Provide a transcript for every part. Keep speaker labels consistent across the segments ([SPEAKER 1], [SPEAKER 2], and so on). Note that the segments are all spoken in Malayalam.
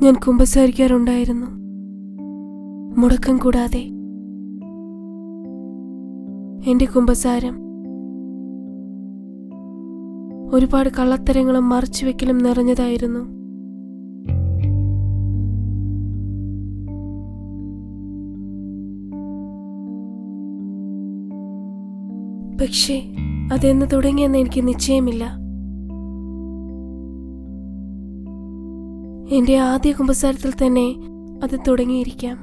[SPEAKER 1] ഞാൻ കുമ്പസാരിക്കാറുണ്ടായിരുന്നു, മുടക്കം കൂടാതെ. എന്റെ കുമ്പസാരം ഒരുപാട് കള്ളത്തരങ്ങളും മറച്ചുവെക്കലും നിറഞ്ഞതായിരുന്നു. പക്ഷേ അതെന്ന് തുടങ്ങിയെന്ന് എനിക്ക് നിശ്ചയമില്ല. എന്റെ ആദ്യ കുമ്പസാരത്തിൽ തന്നെ അത് തുടങ്ങിയിരിക്കാം.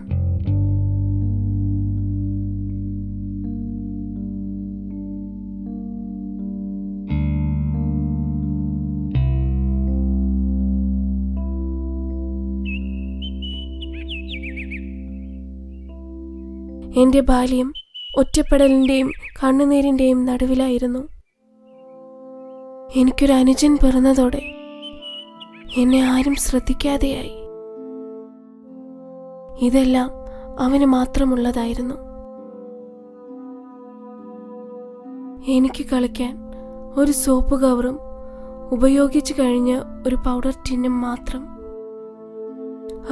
[SPEAKER 1] എന്റെ ബാല്യം ഒറ്റപ്പെടലിന്റെയും കണ്ണുനീരിന്റെയും നടുവിലായിരുന്നു. എനിക്കൊരു അനുജൻ പിറന്നതോടെ എന്നെ ആരും ശ്രദ്ധിക്കാതെയായി. ഇതെല്ലാം അവന് മാത്രമുള്ളതായിരുന്നു. എനിക്ക് കളിക്കാൻ ഒരു സോപ്പ് കവറും ഉപയോഗിച്ചു കഴിഞ്ഞ ഒരു പൗഡർ ടിന്നും മാത്രം.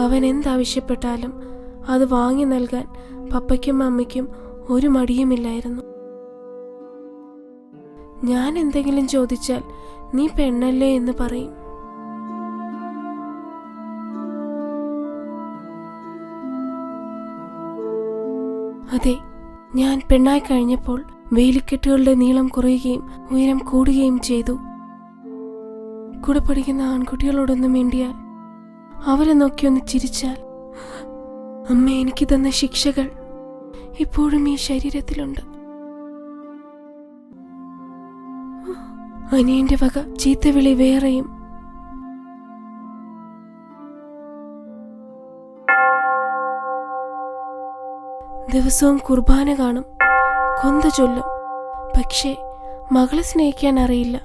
[SPEAKER 1] അവൻ എന്താവശ്യപ്പെട്ടാലും അത് വാങ്ങി നൽകാൻ പപ്പയ്ക്കും അമ്മയ്ക്കും ഒരു മടിയുമില്ലായിരുന്നു. ഞാൻ എന്തെങ്കിലും ചോദിച്ചാൽ നീ പെണ്ണല്ലേ എന്ന് പറയും. അതെ, ഞാൻ പെണ്ണായി കഴിഞ്ഞപ്പോൾ വേലിക്കെട്ടുകളുടെ നീളം കുറയുകയും ഉയരം കൂടുകയും ചെയ്തു. കൂടെ പഠിക്കുന്ന ആൺകുട്ടികളോടൊന്നും മിണ്ടിയാൽ, അവരെ നോക്കിയൊന്ന് ചിരിച്ചാൽ, അമ്മ എനിക്ക് തന്ന ശിക്ഷകൾ ഇപ്പോഴും ഈ ശരീരത്തിലുണ്ട്. അനിയന്റെ വക ചീത്തവിളി വേറെയും. ദിവസവും കുർബാന കാണും, കൊന്ത ചൊല്ലും. പക്ഷേ മകളെ സ്നേഹിക്കാൻ അറിയില്ല.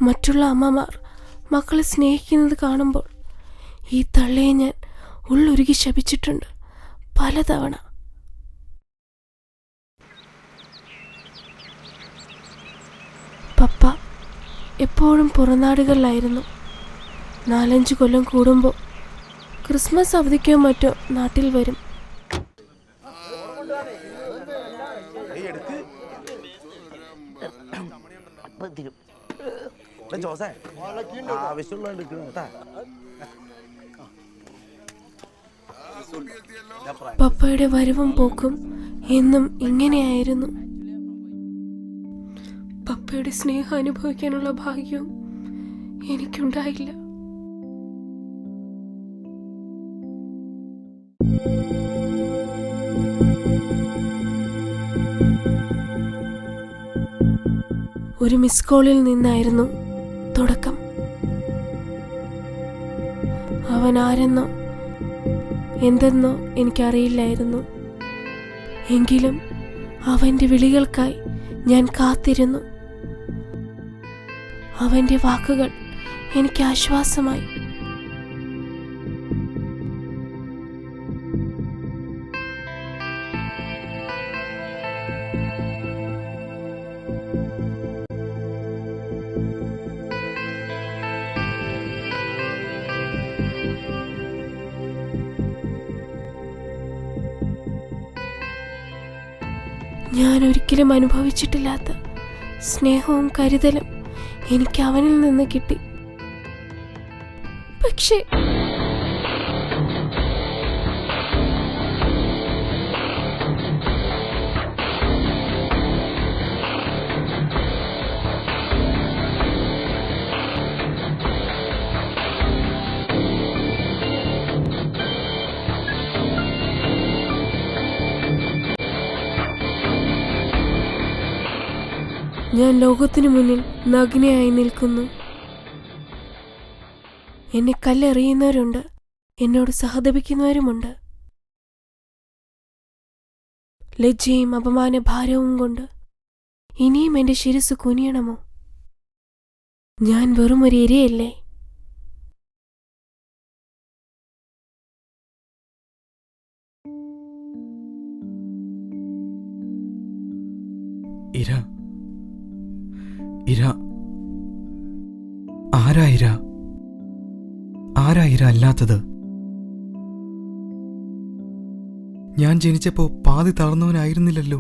[SPEAKER 1] മറ്റുള്ള അമ്മമാർ മക്കളെ സ്നേഹിക്കുന്നത് കാണുമ്പോൾ ഈ തള്ളയെ ഞാൻ ഉള്ളൊരുക്കി ശപിച്ചിട്ടുണ്ട് പലതവണ. പപ്പ എപ്പോഴും പുറനാടുകളിലായിരുന്നു. 4-5 കൊല്ലം കൂടുമ്പോൾ ക്രിസ്മസ് അവധിക്കോ മറ്റോ നാട്ടിൽ വരും. പപ്പയുടെ വരവും പോക്കും എന്നും ഇങ്ങനെയായിരുന്നു. പപ്പയുടെ സ്നേഹം അനുഭവിക്കാനുള്ള ഭാഗ്യവും എനിക്കുണ്ടായില്ല. ഒരു മിസ് കോളിൽ നിന്നായിരുന്നു തുടക്കം. അവൻ ആരെന്നോ എന്തെന്നോ എനിക്കറിയില്ലായിരുന്നു. എങ്കിലും അവൻ്റെ വിളികൾക്കായി ഞാൻ കാത്തിരുന്നു. അവൻ്റെ വാക്കുകൾ എനിക്ക് ആശ്വാസമായി. ഞാൻ ഒരിക്കലും അനുഭവിച്ചിട്ടില്ലാത്ത സ്നേഹവും കരുതലും എനിക്ക് അവനിൽ നിന്ന് കിട്ടി. പക്ഷേ ഞാൻ ലോകത്തിനു മുന്നിൽ നഗ്നയായി നിൽക്കുന്നു. എന്നെ കല്ലെറിയുന്നവരുണ്ട്, എന്നോട് സഹതപിക്കുന്നവരുമുണ്ട്. ലജ്ജയും അപമാന ഭാരവും കൊണ്ട് ഇനിയും എന്റെ ശിരസ് കുനിയണമോ? ഞാൻ വെറും ഒരു ഇരയല്ലേ?
[SPEAKER 2] ഇര ഇര ആരാ ഇര? ആരാ ഇര അല്ലാത്തത്? ഞാൻ ജനിച്ചപ്പോ പാതി തളർന്നവനായിരുന്നില്ലല്ലോ.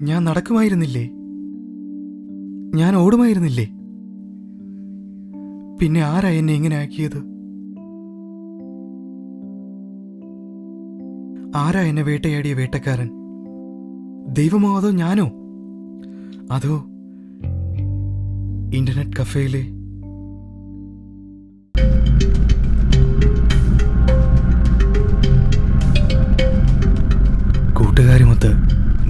[SPEAKER 2] ഞാൻ നടക്കുമായിരുന്നില്ലേ? ഞാൻ ഓടുമായിരുന്നില്ലേ? പിന്നെ ആരാ എന്നെ ഇങ്ങനെ ആക്കിയത്? ആരാ എന്നെ വേട്ടയാടിയ വേട്ടക്കാരൻ? ദൈവമോ അതോ ഞാനോ? അതോ ഇന്റർനെറ്റ് കഫേയിലെ കൂട്ടുകാരുമൊത്ത്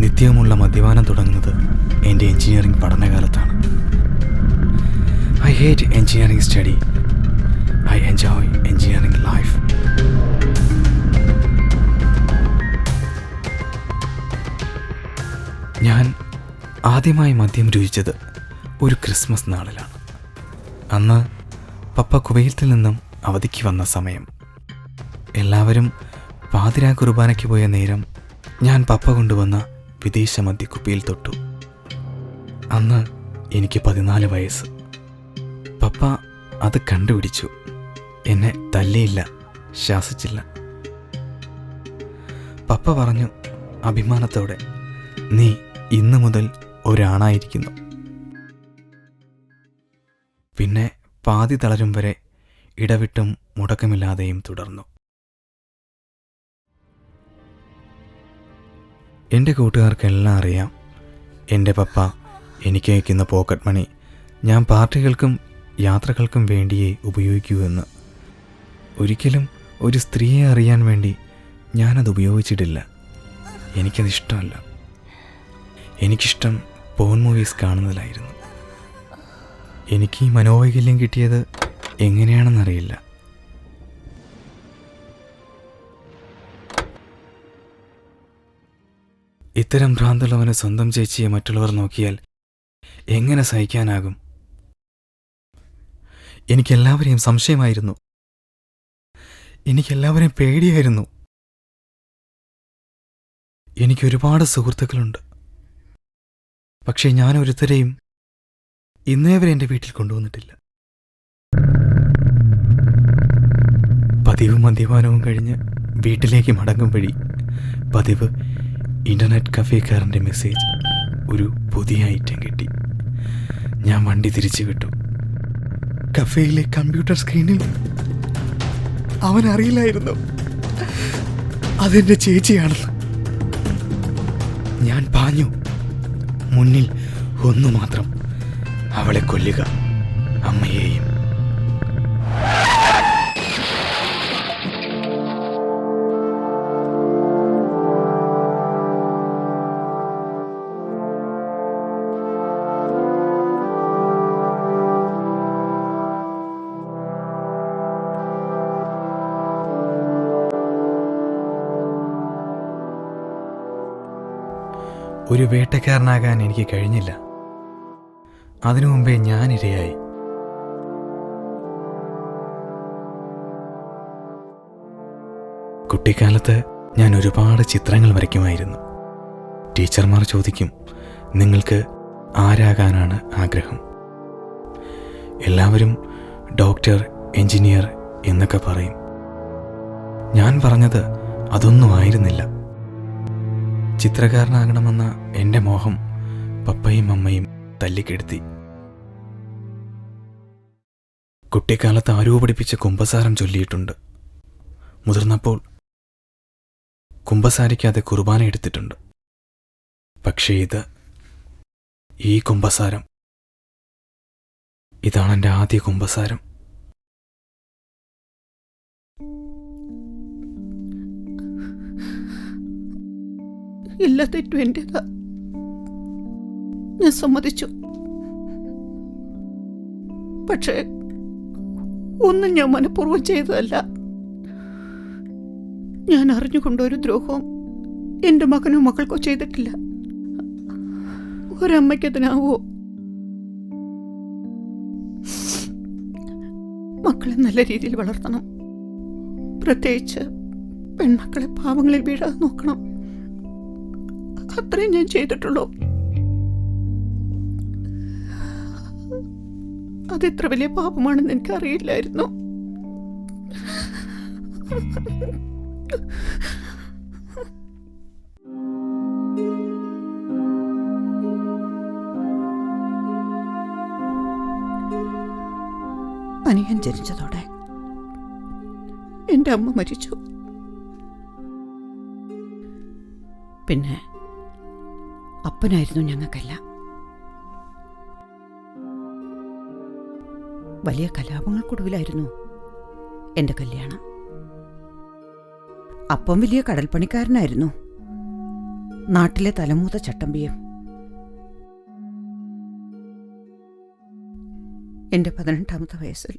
[SPEAKER 2] നിത്യവുമുള്ള മദ്യപാനം തുടങ്ങുന്നത് എൻ്റെ engineering പഠനകാലത്താണ്. I hate engineering study. I enjoy engineering life. ഞാൻ ആദ്യമായി മദ്യം രുചിച്ചത് ഒരു ക്രിസ്മസ് നാളിലാണ്. അന്ന് പപ്പ കുവൈത്തിൽ നിന്നും അവധിക്ക് വന്ന സമയം. എല്ലാവരും പാതിരാ കുർബാനയ്ക്ക് പോയ നേരം ഞാൻ പപ്പ കൊണ്ടുവന്ന വിദേശ മദ്യക്കുപ്പിയിൽ തൊട്ടു. അന്ന് എനിക്ക് 14 വയസ്സ്. പപ്പ അത് കണ്ടുപിടിച്ചു. എന്നെ തല്ലിയില്ല, ശാസിച്ചില്ല. പപ്പ പറഞ്ഞു അഭിമാനത്തോടെ, നീ ഇന്നു മുതൽ ഒരാണായിരിക്കുന്നു. പിന്നെ പാതി തളരും വരെ ഇടവിട്ടും മുടക്കമില്ലാതെയും തുടർന്നു. എൻ്റെ കൂട്ടുകാർക്കെല്ലാം അറിയാം, എൻ്റെ പപ്പ എനിക്ക് അയക്കുന്ന പോക്കറ്റ് മണി ഞാൻ പാർട്ടികൾക്കും യാത്രകൾക്കും വേണ്ടിയേ ഉപയോഗിക്കൂ എന്ന്. ഒരിക്കലും ഒരു സ്ത്രീയെ അറിയാൻ വേണ്ടി ഞാനത് ഉപയോഗിച്ചിട്ടില്ല. എനിക്കതിഷ്ടമല്ല. എനിക്കിഷ്ടം പോൺ മൂവീസ് കാണുന്നതിലായിരുന്നു. എനിക്ക് ഈ മനോവൈകല്യം കിട്ടിയത് എങ്ങനെയാണെന്നറിയില്ല. ഇത്തരം ഭ്രാന്തുള്ളവന് സ്വന്തം ചേച്ചിയെ മറ്റുള്ളവർ നോക്കിയാൽ എങ്ങനെ സഹിക്കാനാകും? എനിക്കെല്ലാവരെയും സംശയമായിരുന്നു. എനിക്കെല്ലാവരെയും പേടിയായിരുന്നു. എനിക്കൊരുപാട് സുഹൃത്തുക്കളുണ്ട്. പക്ഷേ ഞാൻ ഒരുത്തരെയും ഇന്നേവരെ എൻ്റെ വീട്ടിൽ കൊണ്ടുവന്നിട്ടില്ല. പതിവ് മദ്യപാനവും കഴിഞ്ഞ് വീട്ടിലേക്ക് മടങ്ങും വഴി പതിവ് ഇന്റർനെറ്റ് കഫേക്കാരൻ്റെ മെസ്സേജ്, ഒരു പുതിയ ഐറ്റം കിട്ടി. ഞാൻ വണ്ടി തിരിച്ചു വിട്ടു. കഫേയിലെ കമ്പ്യൂട്ടർ സ്ക്രീനിൽ അവൻ അറിയില്ലായിരുന്നു അതെൻ്റെ ചേച്ചിയാണെന്ന്. ഞാൻ പാഞ്ഞു. മുന്നിൽ ഒന്നു മാത്രം, അവളെ കൊല്ലുക, അമ്മയെയും. ഒരു വേട്ടക്കാരനാകാൻ എനിക്ക് കഴിഞ്ഞില്ല. അതിനു മുമ്പേ ഞാൻ ഇരയായി. കുട്ടിക്കാലത്ത് ഞാൻ ഒരുപാട് ചിത്രങ്ങൾ വരയ്ക്കുമായിരുന്നു. ടീച്ചർമാർ ചോദിക്കും, നിങ്ങൾക്ക് ആരാകാനാണ് ആഗ്രഹം? എല്ലാവരും ഡോക്ടർ, എഞ്ചിനീയർ എന്നൊക്കെ പറയും. ഞാൻ പറഞ്ഞത് അതൊന്നും ആയിരുന്നില്ല. ചിത്രകാരനാകണമെന്ന എൻ്റെ മോഹം പപ്പയും അമ്മയും തല്ലിക്കെടുത്തി. കുട്ടിക്കാലത്ത് ആരോ പഠിപ്പിച്ച കുമ്പസാരം ചൊല്ലിയിട്ടുണ്ട്. മുതിർന്നപ്പോൾ കുമ്പസാരിക്കാതെ കുർബാന എടുത്തിട്ടുണ്ട്. പക്ഷേ ഈ കുമ്പസാരം, ഇതാണ് എൻ്റെ ആദ്യ കുമ്പസാരം.
[SPEAKER 3] എല്ലാ തെറ്റും എന്റേതാ, ഞാൻ സമ്മതിച്ചു. പക്ഷേ ഒന്നും ഞാൻ മനഃപൂർവ്വം ചെയ്തതല്ല. ഞാൻ അറിഞ്ഞുകൊണ്ടൊരു ദ്രോഹവും എൻ്റെ മകനോ മക്കൾക്കോ ചെയ്തിട്ടില്ല. ഒരമ്മയ്ക്കതിനാവോ? മക്കളെ നല്ല രീതിയിൽ വളർത്തണം. പ്രത്യേകിച്ച് പെൺമക്കളെ പാവങ്ങളിൽ വീഴാതെ നോക്കണം. അത്രയും ഞാൻ ചെയ്തിട്ടുള്ളൂ. അതെത്ര വലിയ പാപമാണെന്ന് എനിക്കറിയില്ലായിരുന്നു. അനിയൻ ജനിച്ചതോടെ എൻ്റെ അമ്മ മരിച്ചു. പിന്നെ അപ്പനായിരുന്നു ഞങ്ങൾക്കെല്ലാം. വലിയ കലാപങ്ങൾക്കൊടുവിലായിരുന്നു എൻ്റെ കല്യാണം. അപ്പം വലിയ കടൽപ്പണിക്കാരനായിരുന്നു, നാട്ടിലെ തലമൂത്ത ചട്ടമ്പിയും. എൻ്റെ 18ാമത്തെ വയസ്സിൽ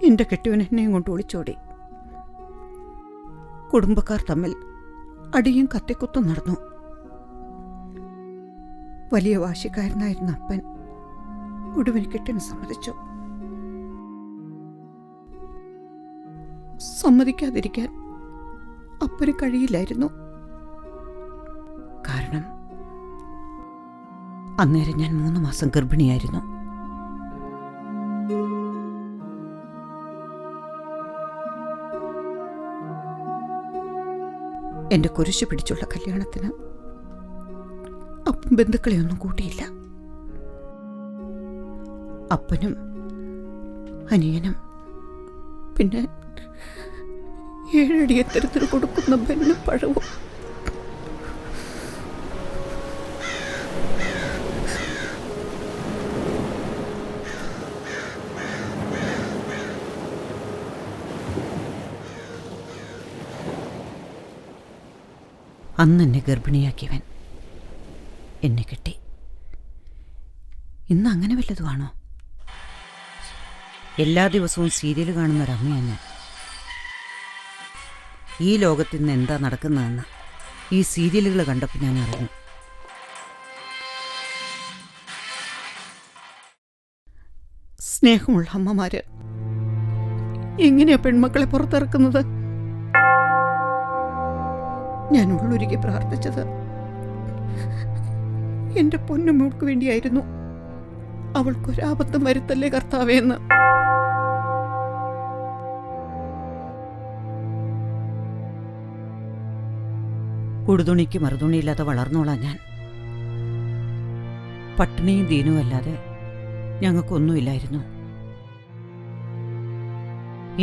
[SPEAKER 3] എൻ്റെ കെട്ടിയവൻ എന്നെയും കൊണ്ട് ഒളിച്ചോടി. കുടുംബക്കാർ തമ്മിൽ അടിയും കത്തിക്കുത്തും നടന്നു. വലിയ വാശിക്കാരനായിരുന്ന അപ്പൻ ഒടുവിന് കെട്ടിന് സമ്മതിച്ചു. സമ്മതിക്കാതിരിക്കാൻ അപ്പന് കഴിയില്ലായിരുന്നു. കാരണം അന്നേരം ഞാൻ 3 മാസം ഗർഭിണിയായിരുന്നു. എൻ്റെ കുരിശ് പിടിച്ചുള്ള കല്യാണത്തിന് അപ്പം ബന്ധുക്കളെയൊന്നും കൂട്ടിയില്ല. അപ്പനും അനിയനും പിന്നെ 7 അടി എത്തരത്തിൽ കൊടുക്കുന്ന ബെല്ലും പഴവും. അന്ന് എന്നെ ഗർഭിണിയാക്കിയവൻ എന്നെ കെട്ടി. ഇന്ന് അങ്ങനെ വല്ലതുമാണോ? എല്ലാ ദിവസവും സീരിയൽ കാണുന്നൊരമ്മയാണ് ഞാൻ. ഈ ലോകത്തിൽ നിന്ന് എന്താ നടക്കുന്നതെന്ന് ഈ സീരിയലുകൾ കണ്ടപ്പോൾ ഞാൻ അറിഞ്ഞു. സ്നേഹമുള്ള അമ്മമാര് എങ്ങനെയാ പെൺമക്കളെ പുറത്തിറക്കുന്നത്? ഞാൻ ഉള്ളൊരുക്കി പ്രാർത്ഥിച്ചത് എൻ്റെ പൊന്നുമോൾക്ക് വേണ്ടിയായിരുന്നു. അവൾക്കൊരാപത്തും വരുത്തല്ലേ കർത്താവേന്ന്. ഉടുതുണിക്ക് മറുതുണിയില്ലാതെ വളർന്നോളാം ഞാൻ. പട്ടിണിയും ദീനവും അല്ലാതെ ഞങ്ങൾക്കൊന്നുമില്ലായിരുന്നു.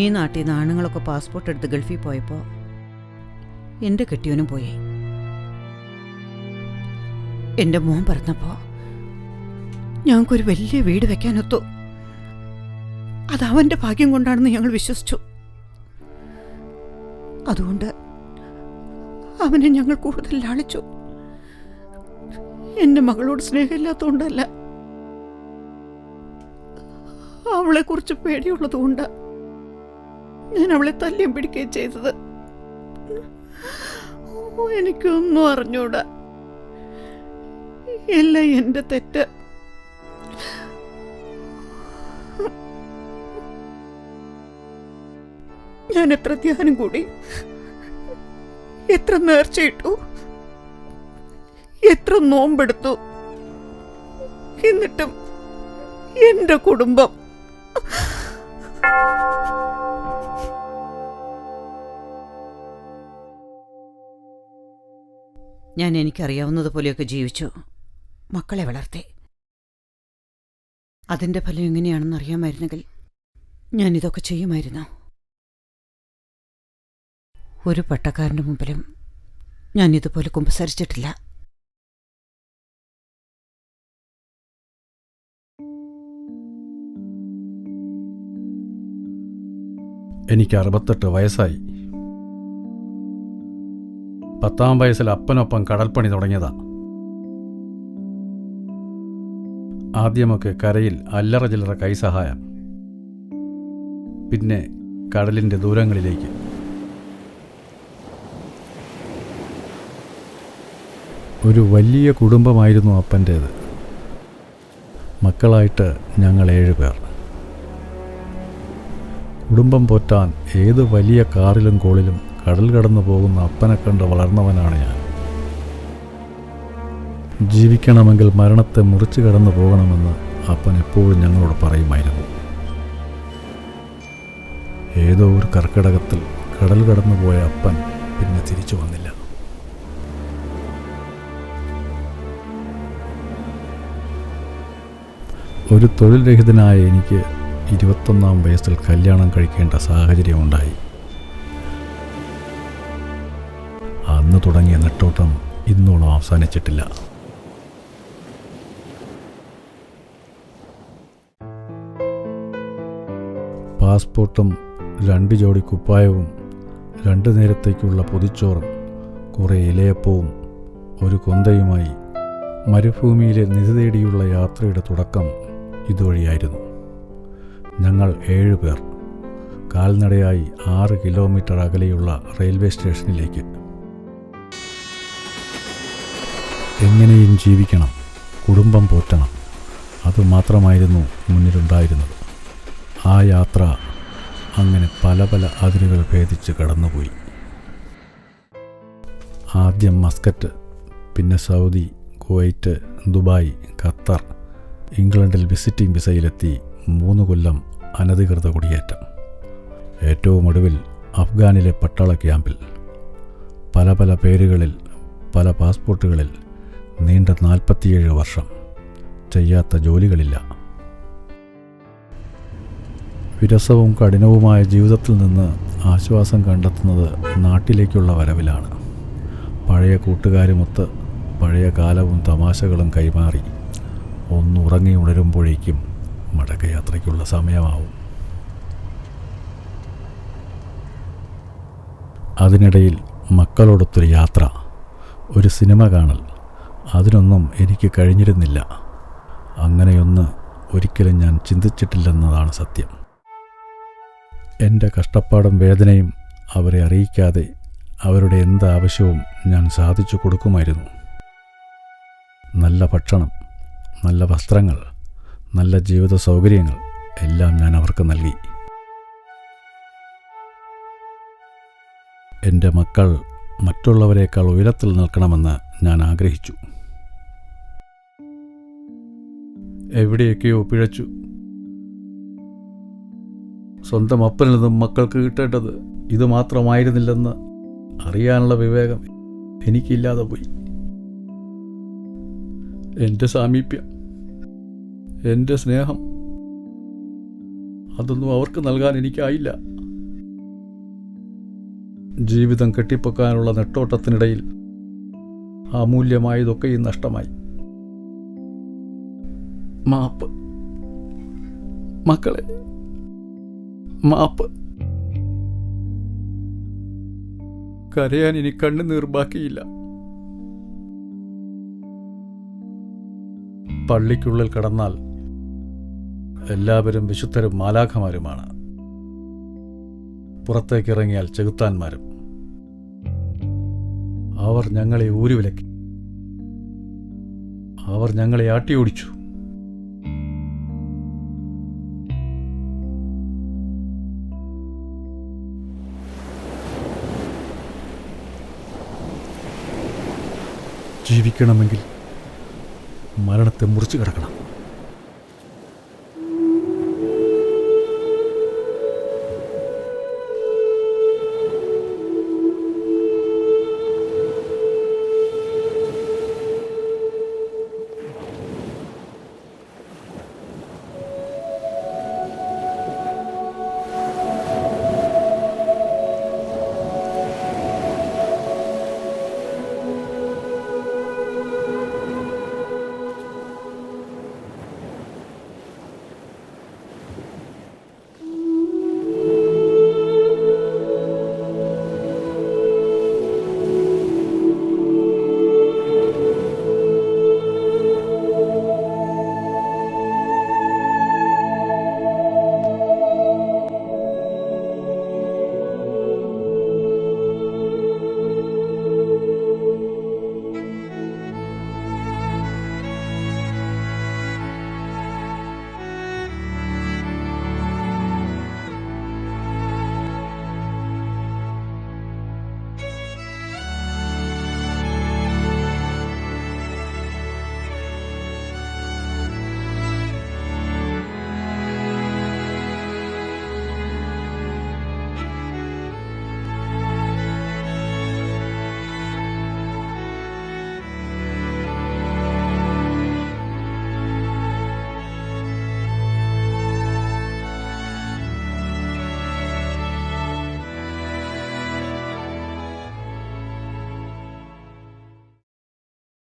[SPEAKER 3] ഈ നാട്ടിൽ നിന്ന് ആണുങ്ങളൊക്കെ പാസ്പോർട്ട് എടുത്ത് ഗൾഫിൽ പോയപ്പോൾ എൻ്റെ കെട്ടിയവനും പോയി. എൻ്റെ മോൻ പറഞ്ഞപ്പോൾ ഞങ്ങൾക്കൊരു വലിയ വീട് വെക്കാനൊത്തു. അതവൻ്റെ ഭാഗ്യം കൊണ്ടാണെന്ന് ഞങ്ങൾ വിശ്വസിച്ചു. അതുകൊണ്ട് അവനെ ഞങ്ങൾ കൂടുതൽ ലാളിച്ചു. എൻ്റെ മകളോട് സ്നേഹമില്ലാത്തതുകൊണ്ടല്ല, അവളെക്കുറിച്ച് പേടിയുള്ളതുകൊണ്ട് ഞാൻ അവളെ തല്ലിയും പിടിക്കുകയും ചെയ്തത്. എനിക്കൊന്നും അറിഞ്ഞൂടാ. എല്ലാം എൻ്റെ തെറ്റ്. ഞാൻ എത്ര ധ്യാനം കൂടി, എത്ര നേർച്ചയിട്ടു, എത്ര നോമ്പെടുത്തു, എന്നിട്ടും എൻ്റെ കുടുംബം ഞാൻ എനിക്കറിയാവുന്നതുപോലെയൊക്കെ ജീവിച്ചു, മക്കളെ വളർത്തി. അതിൻ്റെ ഫലം എങ്ങനെയാണെന്ന് അറിയാമായിരുന്നെങ്കിൽ ഞാൻ ഇതൊക്കെ ചെയ്യുമായിരുന്നു. ഒരു പട്ടക്കാരൻ്റെ മുമ്പിലും ഞാൻ ഇതുപോലെ കുമ്പസരിച്ചിട്ടില്ല.
[SPEAKER 4] എനിക്ക് 68 വയസ്സായി. 10ാം വയസ്സിൽ അപ്പനൊപ്പം കടൽപ്പണി തുടങ്ങിയതാ. ആദ്യമൊക്കെ കരയിൽ അല്ലറ ചില്ലറ കൈസഹായം, പിന്നെ കടലിൻ്റെ ദൂരങ്ങളിലേക്ക്. ഒരു വലിയ കുടുംബമായിരുന്നു അപ്പൻ്റേത്. മക്കളായിട്ട് ഞങ്ങൾ 7 പേർ. കുടുംബം പോറ്റാൻ ഏത് വലിയ കാറിലും കോളിലും കടൽ കടന്നു പോകുന്ന അപ്പനെ കണ്ട് വളർന്നവനാണ് ഞാൻ. ജീവിക്കണമെങ്കിൽ മരണത്തെ മുറിച്ചു കടന്നു പോകണമെന്ന് അപ്പൻ എപ്പോഴും ഞങ്ങളോട് പറയുമായിരുന്നു. ഏതോ ഒരു കർക്കിടകത്തിൽ കടൽ കടന്നു പോയ അപ്പൻ പിന്നെ തിരിച്ചു വന്നില്ല. ഒരു തൊഴിൽ രഹിതനായ എനിക്ക് 21-ാം വയസ്സിൽ കല്യാണം കഴിക്കേണ്ട സാഹചര്യമുണ്ടായി. അന്ന് തുടങ്ങിയ നെട്ടോട്ടം ഇന്നോളം അവസാനിച്ചിട്ടില്ല. പാസ്പോർട്ടും 2 ജോഡി കുപ്പായവും 2 നേരത്തേക്കുള്ള പൊതിച്ചോറും കുറേ ഇലയപ്പവും ഒരു കൊന്തയുമായി മരുഭൂമിയിലെ നിധി തേടിയുള്ള യാത്രയുടെ തുടക്കം ഇതുവഴിയായിരുന്നു. ഞങ്ങൾ 7 പേർ കാൽനടയായി 6 കിലോമീറ്റർ അകലെയുള്ള റെയിൽവേ സ്റ്റേഷനിലേക്ക്. എങ്ങനെയും ജീവിക്കണം, കുടുംബം പോറ്റണം, അതുമാത്രമായിരുന്നു മുന്നിലുണ്ടായിരുന്നത്. ആ യാത്ര അങ്ങനെ പല പല അതിരുകൾ ഭേദിച്ച് കടന്നുപോയി. ആദ്യം മസ്കറ്റ്, പിന്നെ സൗദി, കുവൈറ്റ്, ദുബായ്, ഖത്തർ, ഇംഗ്ലണ്ടിൽ വിസിറ്റിംഗ് വിസയിലെത്തി 3 കൊല്ലം അനധികൃത കുടിയേറ്റം. ഏറ്റവും ഒടുവിൽ അഫ്ഗാനിലെ പട്ടാള ക്യാമ്പിൽ പല പല പേരുകളിൽ, പല പാസ്പോർട്ടുകളിൽ നീണ്ട 47 വർഷം. ചെയ്യാത്ത ജോലികളില്ല. വിരസവും കഠിനവുമായ ജീവിതത്തിൽ നിന്ന് ആശ്വാസം കണ്ടെത്തുന്നത് നാട്ടിലേക്കുള്ള വരവിലാണ്. പഴയ കൂട്ടുകാരുമൊത്ത് പഴയ കാലവും തമാശകളും കൈമാറി ഒന്നുറങ്ങി ഉണരുമ്പോഴേക്കും മടക്കയാത്രയ്ക്കുള്ള സമയമാവും. അതിനിടയിൽ മക്കളോടൊത്തൊരു യാത്ര, ഒരു സിനിമ കാണൽ, അതിനൊന്നും എനിക്ക് കഴിഞ്ഞിരുന്നില്ല. അങ്ങനെയൊന്ന് ഒരിക്കലും ഞാൻ ചിന്തിച്ചിട്ടില്ലെന്നതാണ് സത്യം. എൻ്റെ കഷ്ടപ്പാടും വേദനയും അവരെ അറിയിക്കാതെ അവരുടെ എന്ത് ആവശ്യവും ഞാൻ സാധിച്ചു കൊടുക്കുമായിരുന്നു. നല്ല ഭക്ഷണം, നല്ല വസ്ത്രങ്ങൾ, നല്ല ജീവിത സൗകര്യങ്ങൾ എല്ലാം ഞാൻ അവർക്ക് നൽകി. എൻ്റെ മക്കൾ മറ്റുള്ളവരെക്കാൾ ഉയരത്തിൽ നിൽക്കണമെന്ന് ഞാൻ ആഗ്രഹിച്ചു. എവിടെയൊക്കെയോ പിഴച്ചു. സ്വന്തം അപ്പനിൽ നിന്നും മക്കൾക്ക് കിട്ടേണ്ടത് ഇത് മാത്രമായിരുന്നില്ലെന്ന് അറിയാനുള്ള വിവേകം എനിക്കില്ലാതെ പോയി. എൻ്റെ സാമീപ്യം, എൻ്റെ സ്നേഹം, അതൊന്നും അവർക്ക് നൽകാൻ എനിക്കായില്ല. ജീവിതം കെട്ടിപ്പൊക്കാനുള്ള നെട്ടോട്ടത്തിനിടയിൽ അമൂല്യമായതൊക്കെയും നഷ്ടമായി. മാപ്പ് മക്കളെ, മാപ്പ്. കരയാൻ ഇനി കണ്ണുനീർ ബാക്കിയില്ല. പള്ളിക്കുള്ളിൽ കടന്നാൽ എല്ലാവരും വിശുദ്ധരും മാലാഖമാരുമാണ്. പുറത്തേക്കിറങ്ങിയാൽ ചെകുത്താന്മാരും. അവർ ഞങ്ങളെ ഊരുവിലക്കി. അവർ ഞങ്ങളെ ആട്ടിയോടിച്ചു. ജീവിക്കണമെങ്കിൽ മരണത്തെ മുറിച്ചു കിടക്കണം.